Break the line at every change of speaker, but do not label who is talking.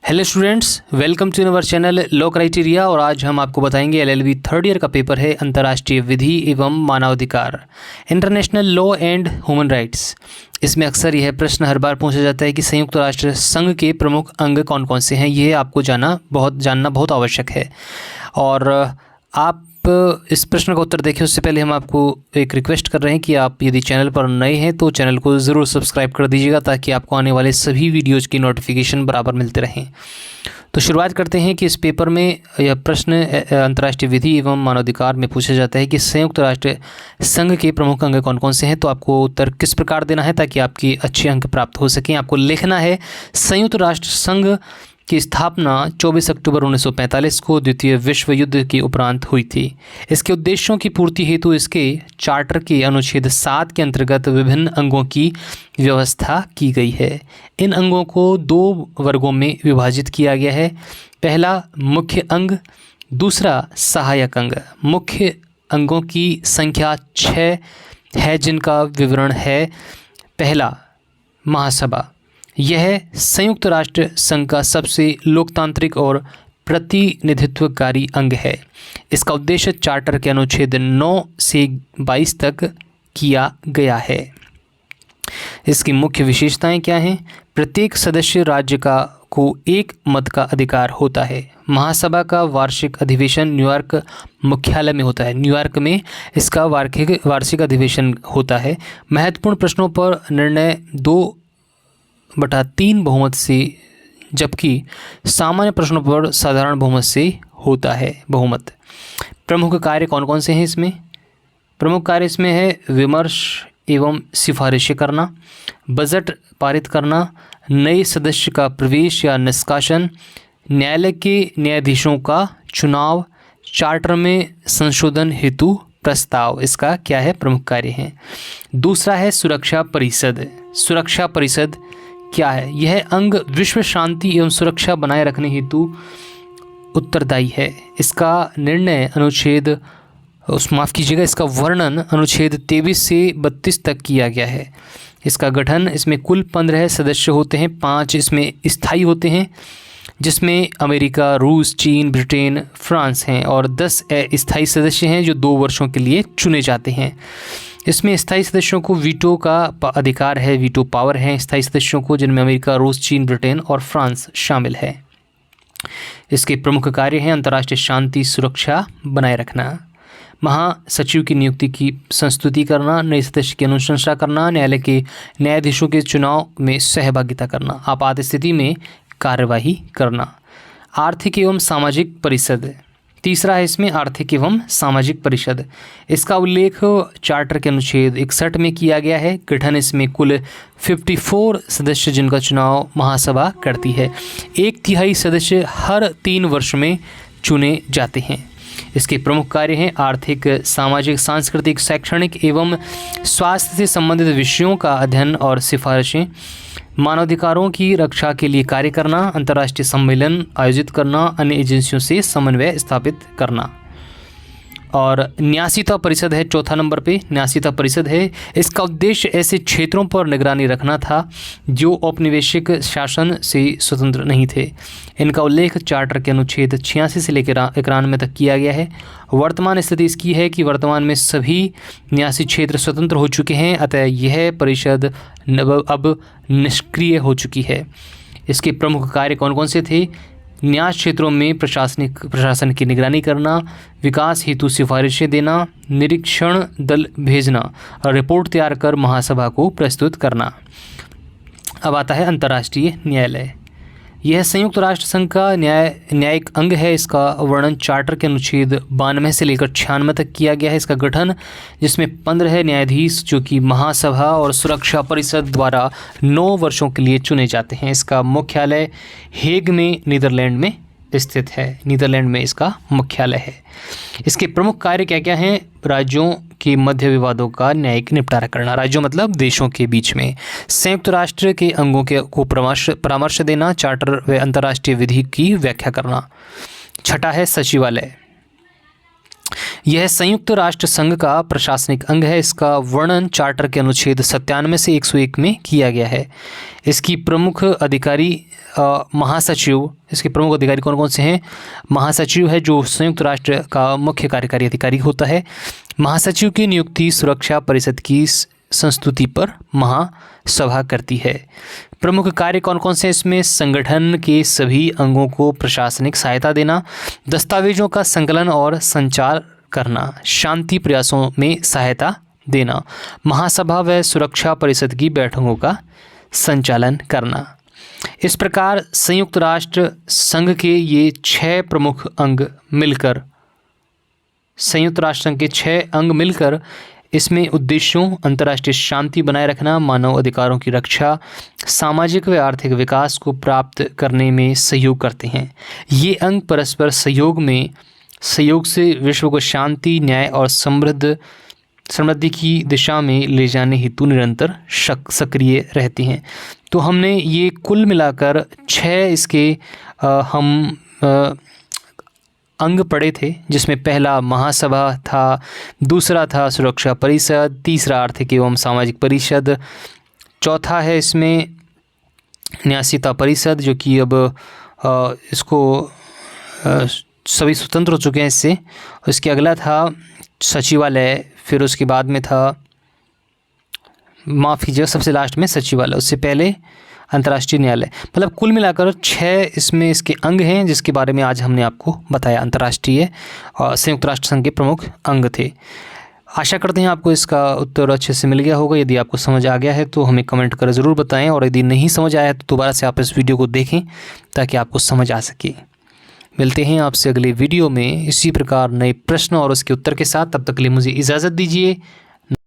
Hello students, welcome to our channel law criteria. और आज हम आपको बताएंगे एलएलबी थर्ड ईयर का पेपर है अंतर्राष्ट्रीय विधि एवं मानवाधिकार, international law and human rights. इसमें अक्सर यह प्रश्न हर बार पूछा जाता है कि संयुक्त राष्ट्र संघ के प्रमुख अंग कौन कौन से हैं। यह आपको जानना बहुत आवश्यक है। और आप इस प्रश्न का उत्तर देखें उससे पहले हम आपको एक रिक्वेस्ट कर रहे हैं कि आप यदि चैनल पर नए हैं तो चैनल को ज़रूर सब्सक्राइब कर दीजिएगा ताकि आपको आने वाले सभी वीडियोज़ की नोटिफिकेशन बराबर मिलते रहें। तो शुरुआत करते हैं कि इस पेपर में यह प्रश्न अंतर्राष्ट्रीय विधि एवं मानवाधिकार में पूछा जाता है कि संयुक्त राष्ट्र संघ के प्रमुख अंग कौन कौन से हैं। तो आपको उत्तर किस प्रकार देना है ताकि आपकी अच्छे अंक प्राप्त हो सकें। आपको लिखना है संयुक्त राष्ट्र संघ की स्थापना 24 अक्टूबर 1945 को द्वितीय विश्व युद्ध के उपरांत हुई थी। इसके उद्देश्यों की पूर्ति हेतु इसके चार्टर के अनुच्छेद 7 के अंतर्गत विभिन्न अंगों की व्यवस्था की गई है। इन अंगों को 2 वर्गों में विभाजित किया गया है। पहला मुख्य अंग, दूसरा सहायक अंग। मुख्य अंगों की संख्या 6 है जिनका विवरण है। पहला, महासभा। यह संयुक्त राष्ट्र संघ का सबसे लोकतांत्रिक और प्रतिनिधित्वकारी अंग है। इसका उद्देश्य चार्टर के अनुच्छेद 9 से 22 तक किया गया है। इसकी मुख्य विशेषताएं क्या हैं? प्रत्येक सदस्य राज्य को एक मत का अधिकार होता है। महासभा का वार्षिक अधिवेशन न्यूयॉर्क मुख्यालय में होता है। न्यूयॉर्क में इसका वार्षिक अधिवेशन होता है। महत्वपूर्ण प्रश्नों पर निर्णय 2/3 बहुमत से, जबकि सामान्य प्रश्नों पर साधारण बहुमत से होता है। प्रमुख कार्य कौन कौन से हैं इसमें? प्रमुख कार्य इसमें है विमर्श एवं सिफारिशें करना, बजट पारित करना, नए सदस्य का प्रवेश या निष्कासन, न्यायालय के न्यायाधीशों का चुनाव, चार्टर में संशोधन हेतु प्रस्ताव। इसका क्या है? प्रमुख कार्य हैं। दूसरा है सुरक्षा परिषद। सुरक्षा परिषद क्या है? यह अंग विश्व शांति एवं सुरक्षा बनाए रखने हेतु उत्तरदायी है। इसका निर्णय इसका वर्णन अनुच्छेद 23 से 32 तक किया गया है। इसका गठन, इसमें कुल 15 सदस्य होते हैं। 5 इसमें स्थायी होते हैं जिसमें अमेरिका, रूस, चीन, ब्रिटेन, फ्रांस हैं, और 10 अस्थायी सदस्य हैं जो 2 वर्षों के लिए चुने जाते हैं। इसमें स्थायी सदस्यों को वीटो का अधिकार है, वीटो पावर है स्थायी सदस्यों को, जिनमें अमेरिका, रूस, चीन, ब्रिटेन और फ्रांस शामिल है। इसके प्रमुख कार्य हैं अंतर्राष्ट्रीय शांति सुरक्षा बनाए रखना, महासचिव की नियुक्ति की संस्तुति करना, नए सदस्य की अनुशंसा करना, न्यायालय के न्यायाधीशों के चुनाव में सहभागिता करना, आपात स्थिति में कार्यवाही करना। आर्थिक एवं सामाजिक परिषद तीसरा है इसमें, आर्थिक एवं सामाजिक परिषद। इसका उल्लेख चार्टर के अनुच्छेद 61 में किया गया है। गठन, इसमें कुल 54 सदस्य जिनका चुनाव महासभा करती है। 1/3 सदस्य हर 3 वर्ष में चुने जाते हैं। इसके प्रमुख कार्य हैं आर्थिक, सामाजिक, सांस्कृतिक, शैक्षणिक एवं स्वास्थ्य से संबंधित विषयों का अध्ययन और सिफारिशें, मानवाधिकारों की रक्षा के लिए कार्य करना, अंतर्राष्ट्रीय सम्मेलन आयोजित करना, अन्य एजेंसियों से समन्वय स्थापित करना। और न्यासीता परिषद है चौथा नंबर पे। न्यासीता परिषद है, इसका उद्देश्य ऐसे क्षेत्रों पर निगरानी रखना था जो औपनिवेशिक शासन से स्वतंत्र नहीं थे। इनका उल्लेख चार्टर के अनुच्छेद 86 से लेकर 91 तक किया गया है। वर्तमान स्थिति इसकी है कि वर्तमान में सभी न्यासी क्षेत्र स्वतंत्र हो चुके हैं, अतः यह परिषद अब निष्क्रिय हो चुकी है। इसके प्रमुख कार्य कौन कौन से थे? न्यास क्षेत्रों में प्रशासन की निगरानी करना, विकास हेतु सिफारिशें देना, निरीक्षण दल भेजना और रिपोर्ट तैयार कर महासभा को प्रस्तुत करना। अब आता है अंतर्राष्ट्रीय न्यायालय। यह संयुक्त राष्ट्र संघ का न्यायिक अंग है। इसका वर्णन चार्टर के अनुच्छेद 92 से लेकर 96 तक किया गया है। इसका गठन, जिसमें 15 न्यायाधीश जो कि महासभा और सुरक्षा परिषद द्वारा 9 वर्षों के लिए चुने जाते हैं। इसका मुख्यालय हेग में नीदरलैंड में स्थित है। नीदरलैंड में इसका मुख्यालय है। इसके प्रमुख कार्य क्या क्या हैं? राज्यों के मध्य विवादों का न्यायिक निपटारा करना। राज्यों मतलब देशों के बीच में। संयुक्त राष्ट्र के अंगों को परामर्श देना, चार्टर व अंतर्राष्ट्रीय विधि की व्याख्या करना। छठा है सचिवालय। यह संयुक्त राष्ट्र संघ का प्रशासनिक अंग है। इसका वर्णन चार्टर के अनुच्छेद 97 से 101 में किया गया है। इसकी प्रमुख अधिकारी महासचिव, इसके प्रमुख अधिकारी कौन कौन से हैं? महासचिव है जो संयुक्त राष्ट्र का मुख्य कार्यकारी अधिकारी होता है। महासचिव की नियुक्ति सुरक्षा परिषद की संस्तुति पर महासभा करती है। प्रमुख कार्य कौन कौन से इसमें? संगठन के सभी अंगों को प्रशासनिक सहायता देना, दस्तावेजों का संकलन और संचार करना, शांति प्रयासों में सहायता देना, महासभा व सुरक्षा परिषद की बैठकों का संचालन करना। इस प्रकार संयुक्त राष्ट्र संघ के ये 6 प्रमुख अंग मिलकर, संयुक्त राष्ट्र संघ के 6 अंग मिलकर इसमें उद्देश्यों अंतर्राष्ट्रीय शांति बनाए रखना, मानव अधिकारों की रक्षा, सामाजिक व आर्थिक विकास को प्राप्त करने में सहयोग करते हैं। ये अंग परस्पर सहयोग से विश्व को शांति, न्याय और समृद्धि की दिशा में ले जाने हेतु निरंतर सक्रिय रहते हैं। तो हमने ये कुल मिलाकर 6 इसके हम अंग पढ़े थे, जिसमें पहला महासभा था, दूसरा था सुरक्षा परिषद, तीसरा आर्थिक एवं सामाजिक परिषद, चौथा है इसमें न्यासीता परिषद जो कि अब इसको सभी स्वतंत्र हो चुके हैं इससे। उसके अगला था सचिवालय, फिर उसके बाद में था माफ़ कीजिएगा सबसे लास्ट में सचिवालय, उससे पहले अंतर्राष्ट्रीय न्यायालय। मतलब कुल मिलाकर 6 इसमें इसके अंग हैं जिसके बारे में आज हमने आपको बताया। अंतर्राष्ट्रीय और संयुक्त राष्ट्र संघ के प्रमुख अंग थे। आशा करते हैं आपको इसका उत्तर अच्छे से मिल गया होगा। यदि आपको समझ आ गया है तो हमें कमेंट कर ज़रूर बताएं, और यदि नहीं समझ आया है तो दोबारा से आप इस वीडियो को देखें ताकि आपको समझ आ सके। मिलते हैं आपसे अगले वीडियो में इसी प्रकार नए प्रश्न और उसके उत्तर के साथ। तब तक के लिए मुझे इजाज़त दीजिए।